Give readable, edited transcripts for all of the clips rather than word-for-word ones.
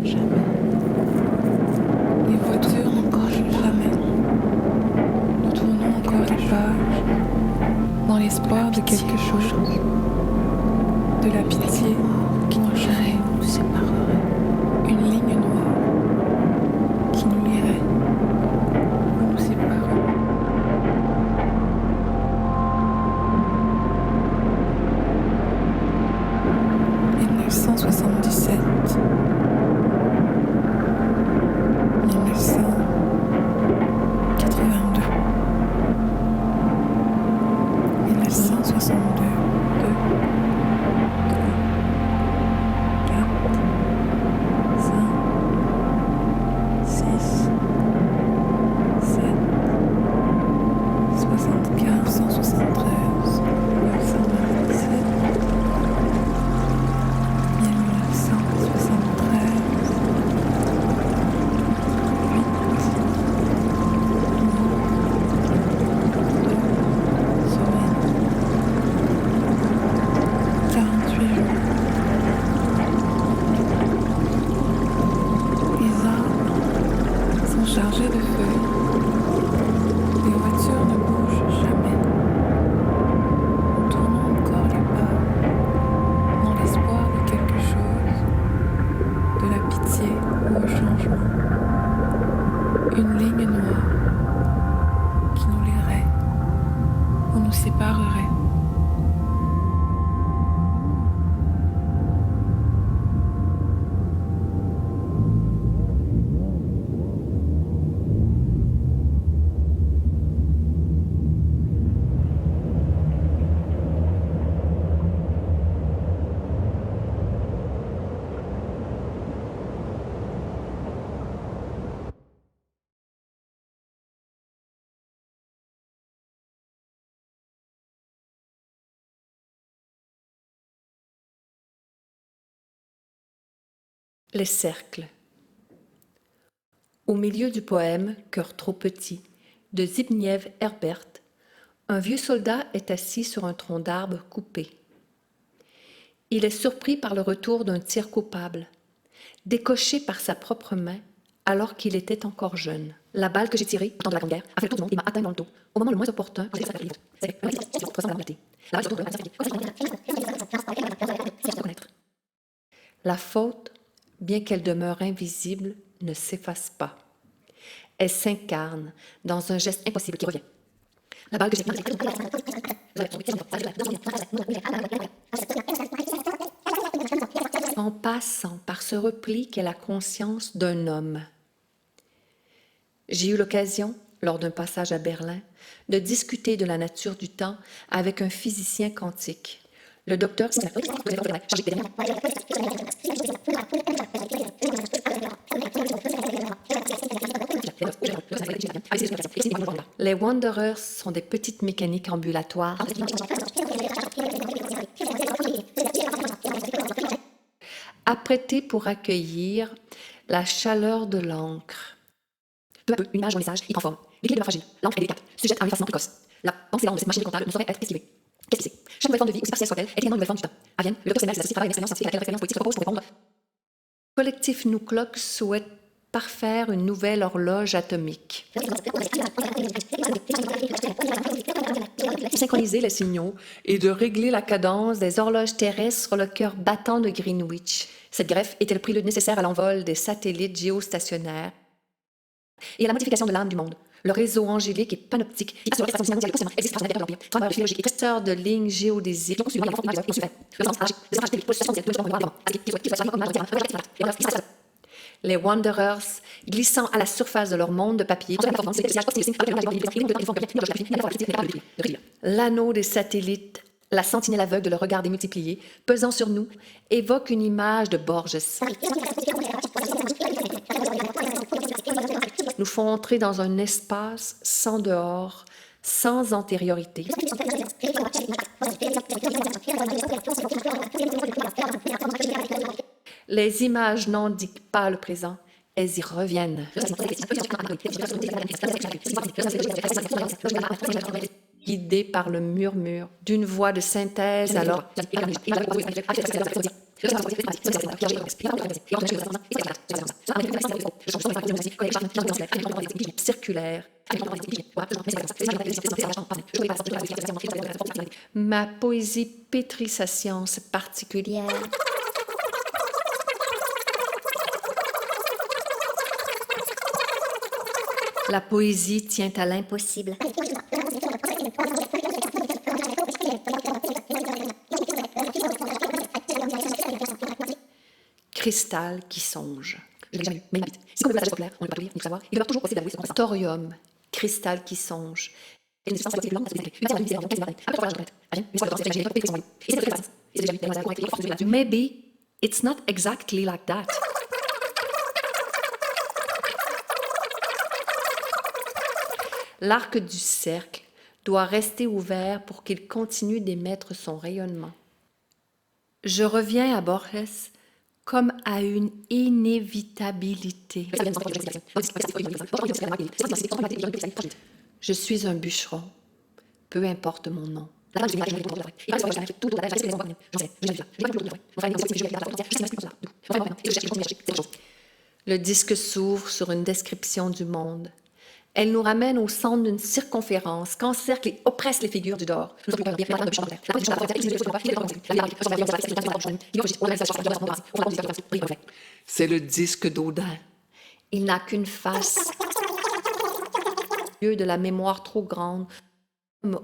jamais. Les voitures n'approchent jamais. Nous tournons encore les pages, dans l'espoir de quelque chose, de la pitié qui nous jamais nous séparerait. Une ligne noire qui nous lierait, nous séparerait. 1977, 1982, 1962, 2, 3, 4, 5, 6, 7, 75, 173, 927, 48 jours. Les arbres sont chargés de feuilles. Les voitures ne bougent jamais. Nous tournons encore les pas dans l'espoir de quelque chose, de la pitié ou au changement. Une ligne noire qui nous lierait ou nous séparerait. Les cercles. Au milieu du poème Cœur trop petit de Zbigniew Herbert, un vieux soldat est assis sur un tronc d'arbre coupé. Il est surpris par le retour d'un tir coupable, décoché par sa propre main alors qu'il était encore jeune. La balle que j'ai tirée au temps de la Grande Guerre a fait le tour du monde et m'a atteint dans le dos. Au moment le moins opportun, quand j'ai fait la faute, bien qu'elle demeure invisible, ne s'efface pas. Elle s'incarne dans un geste impossible qui revient. La balle que j'ai en passant par ce repli qu'est la conscience d'un homme. J'ai eu l'occasion, lors d'un passage à Berlin, de discuter de la nature du temps avec un physicien quantique. Le docteur Les Wanderers sont des petites mécaniques ambulatoires apprêtées pour accueillir la chaleur de l'encre. Peu à peu, une image ou un message y prend forme. L'équilibre demeure fragile, l'encre est délicate, sujette à un effacement précoce. La pensée lente de cette machine comptable ne saurait être esquivée. Qu'est-ce que c'est? Chaque nouvelle forme de vie, aussi partielle soit-elle, est également une nouvelle forme du temps. À Vienne, le docteur Semel s'associe travaille une expérience scientifique à laquelle la référence politique se propose pour répondre. Collectif Nucloc souhaite parfaire une nouvelle horloge atomique. Synchroniser les signaux et de régler la cadence des horloges terrestres sur le cœur battant de Greenwich. Cette greffe était le prélude nécessaire à l'envol des satellites géostationnaires et à la modification de l'âme du monde. Le réseau angélique et panoptique qui assure l'extraction mondiale potentiellement existe par de l'Empire. Trameur philologique et questeur de lignes géodésiques. Les Wanderers, glissant à la surface de leur monde de papier, l'anneau des satellites, la sentinelle aveugle de leur regard démultiplié, pesant sur nous, évoque une image de Borges. Nous font entrer dans un espace sans dehors, sans antériorité. Les images n'indiquent pas le présent, elles y reviennent. Guidées par le murmure d'une voix de synthèse alors Circulaire. Ma poésie pétrit sa science particulière. La poésie tient à l'impossible. Cristal qui songe. Je l'ai jamais lu, mais il m'habite. Si on veut passager populaire, on ne peut pas lire ni savoir. Il demeure toujours possible d'avouer ce qu'on ressent. Thorium, cristal qui songe. Maybe it's not exactly like that. L'arc du cercle doit rester ouvert pour qu'il continue d'émettre son rayonnement. Je reviens à Borges comme à une inévitabilité. Je suis un bûcheron, peu importe mon nom. Le disque s'ouvre sur une description du monde. Elle nous ramène au centre d'une circonférence qu'encercle et oppresse les figures du dehors. C'est le disque d'Odin. Il n'a qu'une face. De la mémoire trop grande,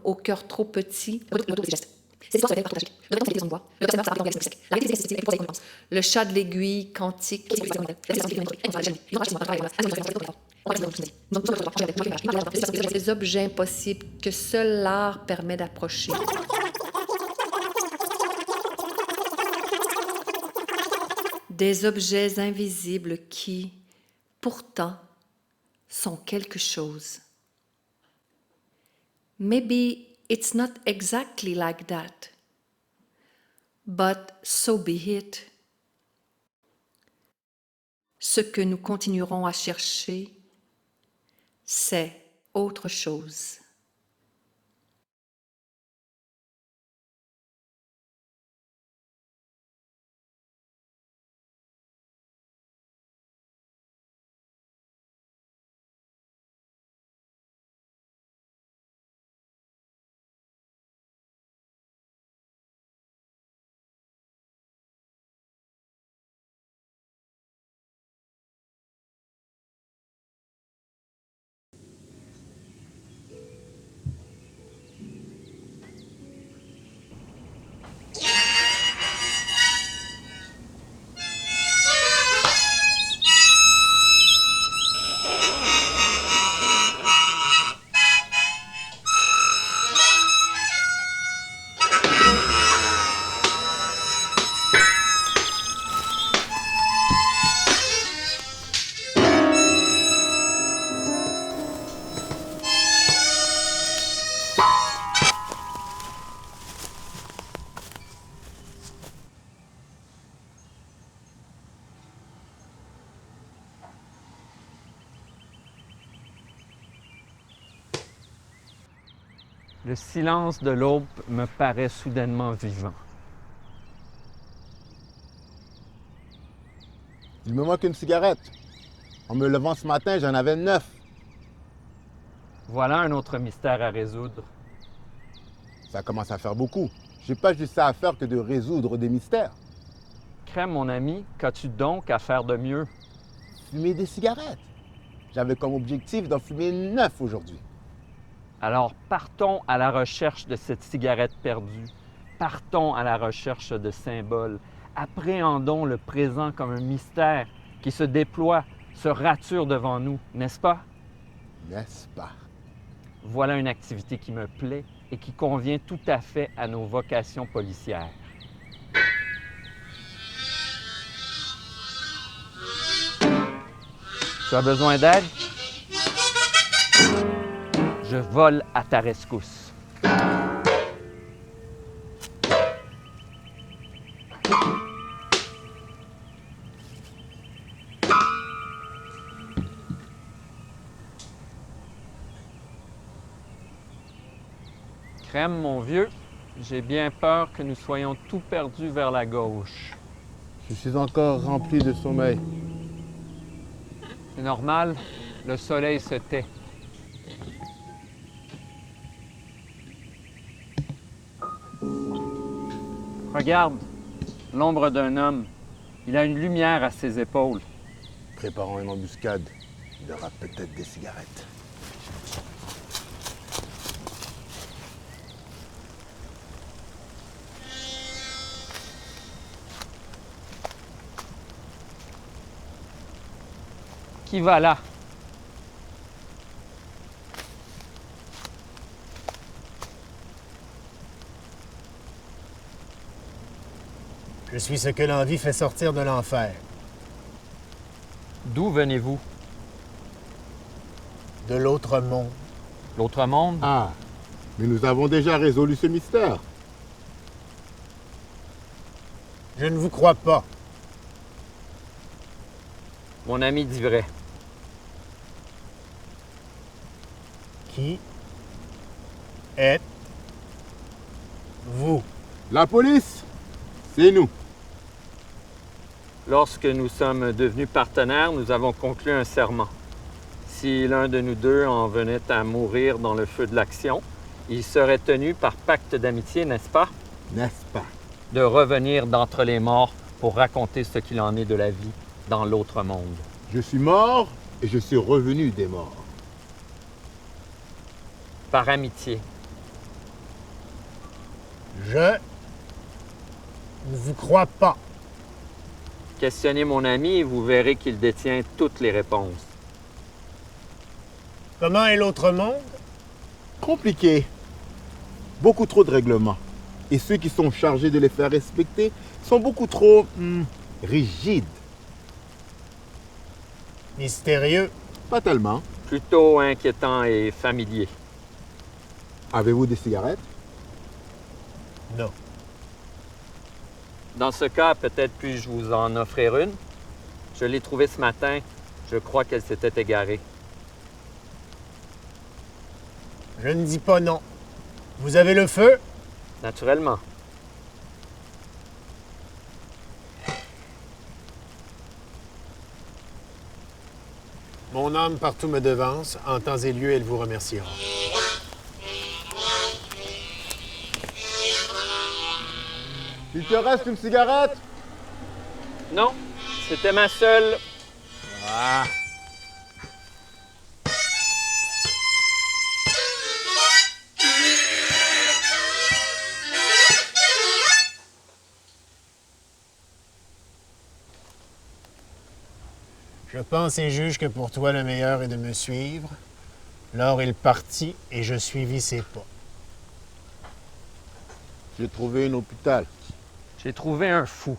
au cœur trop petit. Le chat de l'aiguille quantique. Des objets impossibles que seul l'art permet d'approcher. Des objets invisibles qui, pourtant, sont quelque chose. Maybe it's not exactly like that, but so be it. Ce que nous continuerons à chercher, c'est autre chose. Le silence de l'aube me paraît soudainement vivant. Il me manque une cigarette. En me levant ce matin, j'en avais 9. Voilà un autre mystère à résoudre. Ça commence à faire beaucoup. J'ai pas juste ça à faire que de résoudre des mystères. Crème, mon ami, qu'as-tu donc à faire de mieux? Fumer des cigarettes. J'avais comme objectif d'en fumer 9 aujourd'hui. Alors partons à la recherche de cette cigarette perdue. Partons à la recherche de symboles. Appréhendons le présent comme un mystère qui se déploie, se rature devant nous, n'est-ce pas? N'est-ce pas? Voilà une activité qui me plaît et qui convient tout à fait à nos vocations policières. Tu as besoin d'aide? Je vole à ta rescousse. Crème, mon vieux, j'ai bien peur que nous soyons tout perdus vers la gauche. Je suis encore rempli de sommeil. C'est normal, le soleil se tait. Regarde, l'ombre d'un homme. Il a une lumière à ses épaules. Préparons une embuscade. Il y aura peut-être des cigarettes. Qui va là? Je suis ce que l'envie fait sortir de l'enfer, D'où venez-vous? de l'autre monde. L'autre monde? Ah, mais nous avons déjà résolu ce mystère. Je ne vous crois pas. Mon ami dit vrai. Qui êtes-vous? La police, c'est nous. Lorsque nous sommes devenus partenaires, nous avons conclu un serment. Si l'un de nous deux en venait à mourir dans le feu de l'action, il serait tenu par pacte d'amitié, n'est-ce pas, N'est-ce pas? de revenir d'entre les morts pour raconter ce qu'il en est de la vie dans l'autre monde. Je suis mort et je suis revenu des morts. Par amitié. Je ne vous crois pas. Questionnez mon ami et vous verrez qu'il détient toutes les réponses. Comment est l'autre monde? Compliqué. Beaucoup trop de règlements. Et ceux qui sont chargés de les faire respecter sont beaucoup trop rigides. Mystérieux. Pas tellement. Plutôt inquiétant et familier. Avez-vous des cigarettes? Non. Dans ce cas, peut-être puis-je vous en offrir une? Je l'ai trouvée ce matin. Je crois qu'elle s'était égarée. Je ne dis pas non. Vous avez le feu? Naturellement. Mon âme partout me devance. En temps et lieu, elle vous remerciera. Il te reste une cigarette? Non, c'était ma seule. Ah. Je pense et juge que pour toi, le meilleur est de me suivre. Lors il partit et je suivis ses pas. J'ai trouvé un hôpital. J'ai trouvé un fou.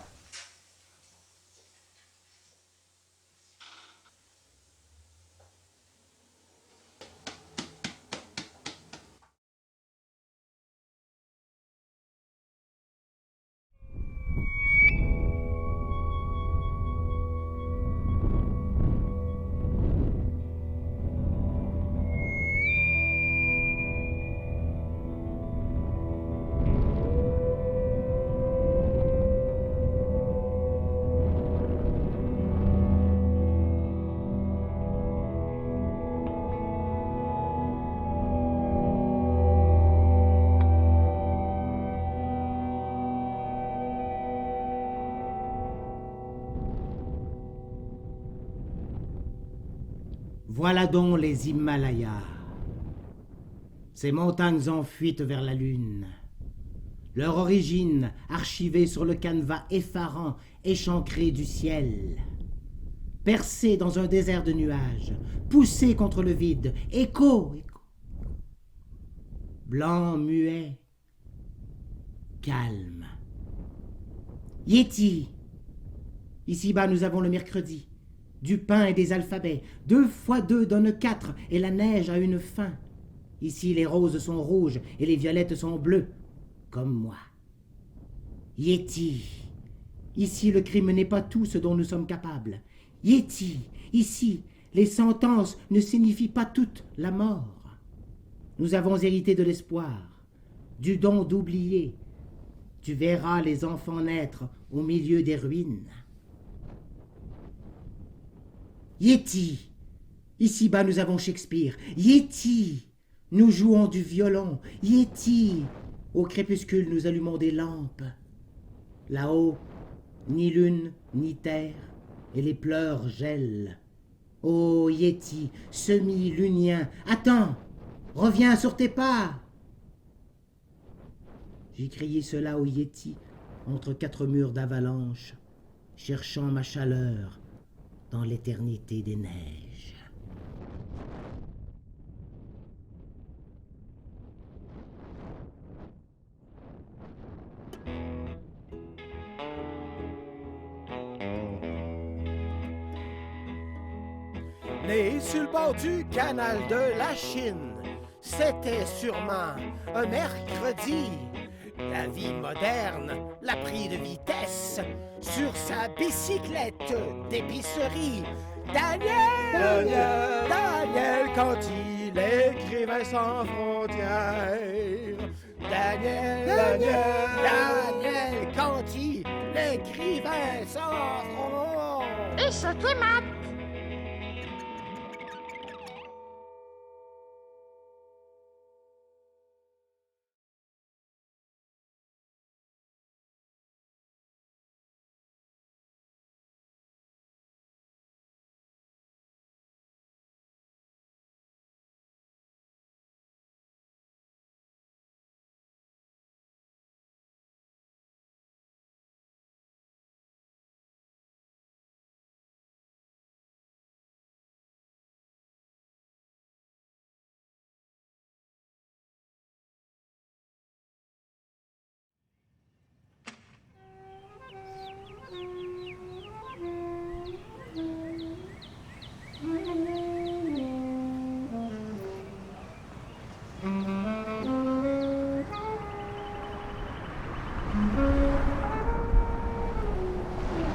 Voilà donc les Himalayas, ces montagnes en fuite vers la lune. Leur origine archivée sur le canevas effarant, échancré du ciel. Percé dans un désert de nuages, poussé contre le vide, écho. Blanc, muet, calme. Yéti. Ici-bas, nous avons le mercredi. Du pain et des alphabets. 2 fois 2 donne 4 et la neige a une fin. Ici, les roses sont rouges et les violettes sont bleues, comme moi. Yéti. Ici, le crime n'est pas tout ce dont nous sommes capables. Yéti. Ici, les sentences ne signifient pas toute la mort. Nous avons hérité de l'espoir, du don d'oublier. Tu verras les enfants naître au milieu des ruines. Yéti! Ici-bas, nous avons Shakespeare. Yéti! Nous jouons du violon. Yéti! Au crépuscule, nous allumons des lampes. Là-haut, ni lune, ni terre, et les pleurs gèlent. Ô Yéti, semi-lunien, attends! Reviens sur tes pas! J'ai crié cela au Yéti, entre 4 murs d'avalanche, cherchant ma chaleur dans l'éternité des neiges. Né sur le bord du canal de la Chine, c'était sûrement un mercredi. La vie moderne l'a pris de vitesse sur sa bicyclette d'épicerie. Daniel Conti, l'écrivain sans frontières. Daniel Conti, l'écrivain sans frontières. Et c'était Matt.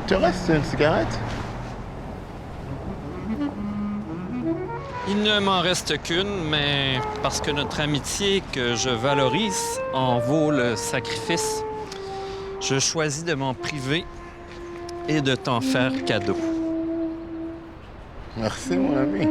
Te reste une cigarette? Il ne m'en reste qu'une, mais parce que notre amitié que je valorise en vaut le sacrifice, je choisis de m'en priver et de t'en faire cadeau. Merci, mon ami.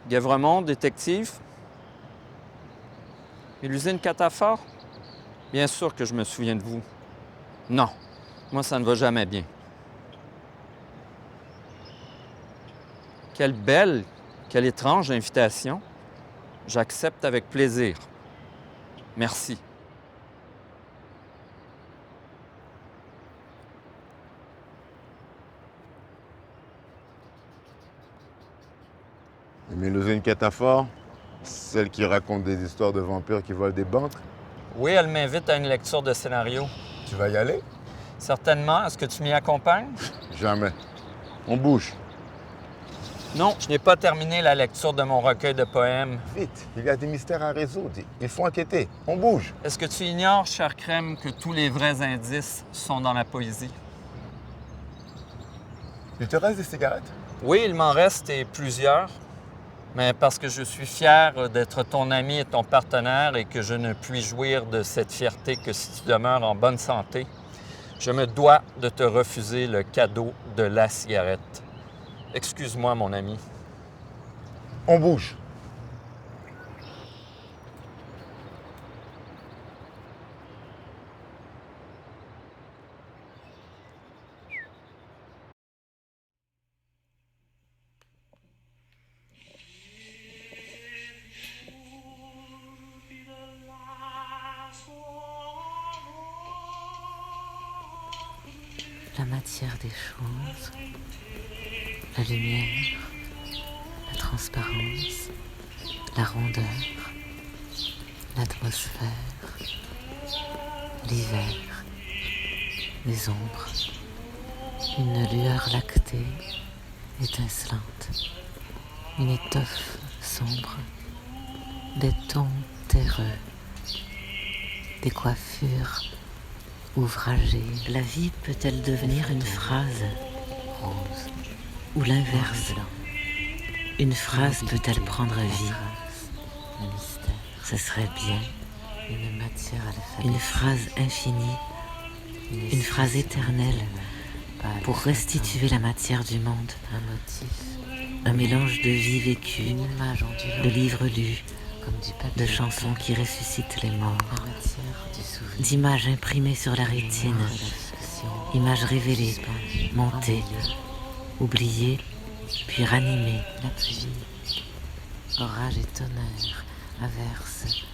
Guèvremont, détective? Et l'usine Catafort? Bien sûr que je me souviens de vous. Non, moi ça ne va jamais bien. Quelle belle, quelle étrange invitation. J'accepte avec plaisir. Merci. Mais l'usine Catafort, celle qui raconte des histoires de vampires qui volent des banques, Oui, elle m'invite à une lecture de scénario. tu vas y aller? Certainement. Est-ce que tu m'y accompagnes? Jamais. On bouge. Non, je n'ai pas terminé la lecture de mon recueil de poèmes. Vite, il y a des mystères à résoudre. Il faut enquêter. On bouge. Est-ce que tu ignores, cher Crème, que tous les vrais indices sont dans la poésie? Il te reste des cigarettes? Oui, il m'en reste et plusieurs. Mais parce que je suis fier d'être ton ami et ton partenaire et que je ne puis jouir de cette fierté que si tu demeures en bonne santé, je me dois de te refuser le cadeau de la cigarette. Excuse-moi, mon ami. On bouge. La matière des choses, la lumière, la transparence, la rondeur, l'atmosphère, l'hiver, les ombres, une lueur lactée, étincelante, une étoffe sombres, des tons terreux, des coiffures ouvragées. La vie peut-elle devenir une phrase rose ou l'inverse? Une phrase peut-elle prendre vie? Ce serait bien une phrase infinie, une phrase éternelle pour restituer la matière du monde, un mélange de vie vécue, de livres lus, de chansons qui ressuscitent les morts, d'images imprimées sur la rétine, images révélées, montées, oubliées, puis ranimées. La pluie, orage et tonnerre, averse,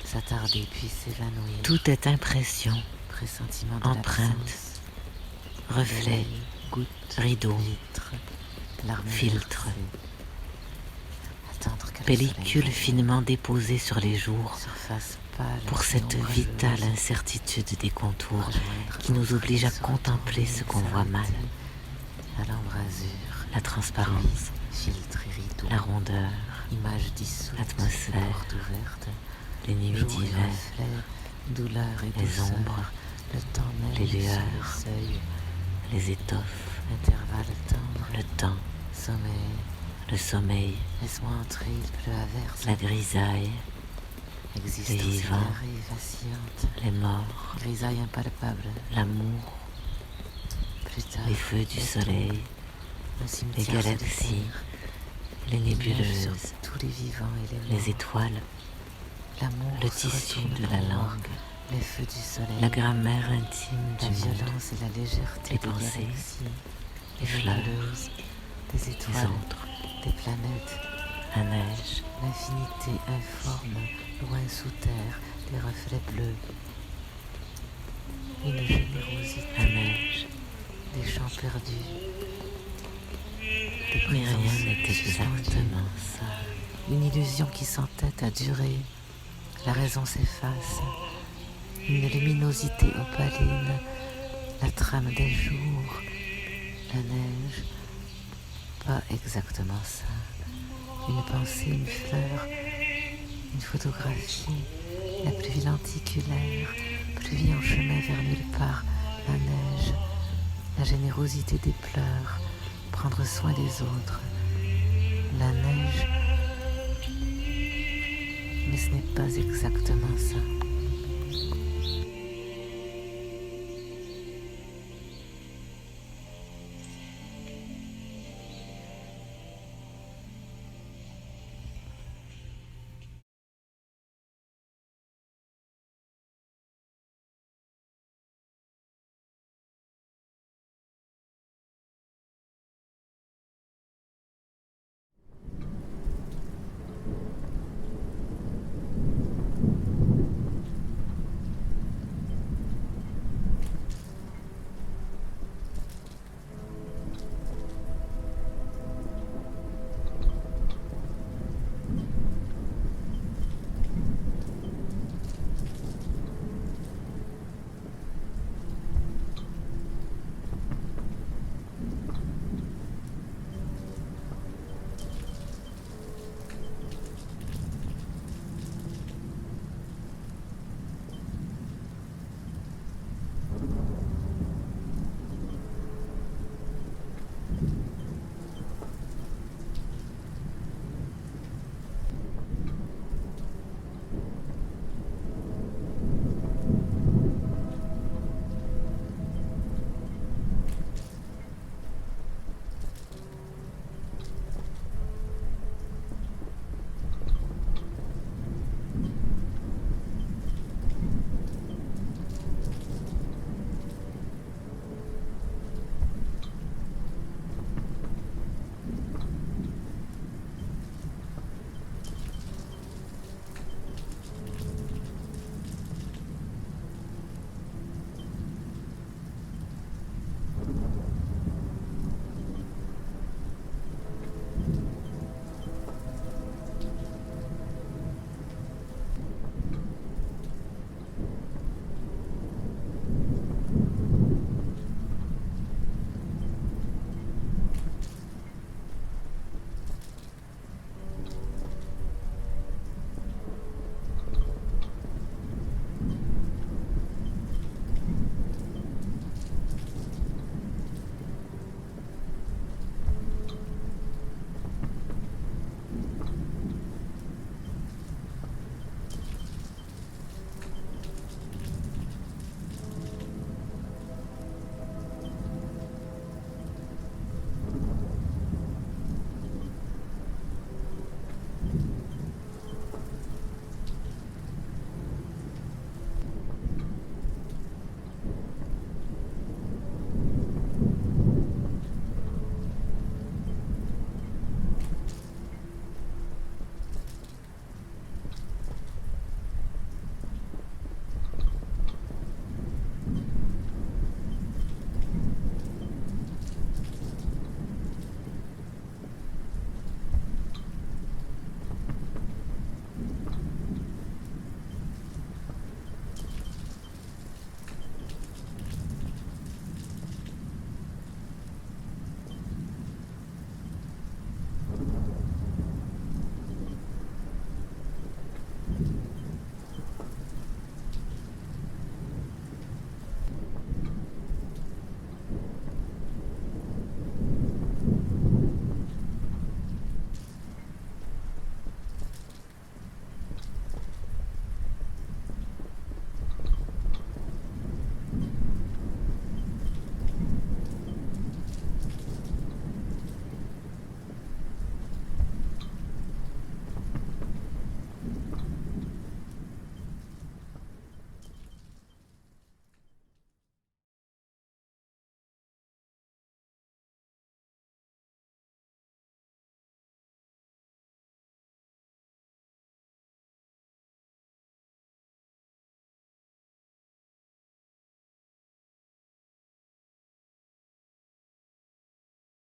s'attarder puis s'évanouir. Tout est impression, pressentiment de empreinte, reflet, goutte, rideau, filtre, pellicule finement déposée sur les jours pour cette vitale incertitude des contours qui nous oblige à contempler ce qu'on voit mal. La transparence, la rondeur, l'atmosphère, les nuits d'hiver, les ombres, les lueurs, les étoffes, le temps, le sommeil, la grisaille, les vivants, les morts, l'amour, les feux du soleil, les galaxies, les nébuleuses, les étoiles, le tissu de la langue, la grammaire intime du monde, les pensées, les fleurs, les autres, des planètes, la neige, l'infinité informe, loin sous terre, des reflets bleus, une générosité, la neige, des champs perdus. Mais rien n'est exactement ça. Une illusion qui s'entête à durer, la raison s'efface, une luminosité opaline, la trame des jours, la neige, pas exactement ça. Une pensée, une fleur, une photographie, la pluie lenticulaire, pluie en chemin vers nulle part, la neige, la générosité des pleurs, prendre soin des autres, la neige, mais ce n'est pas exactement ça.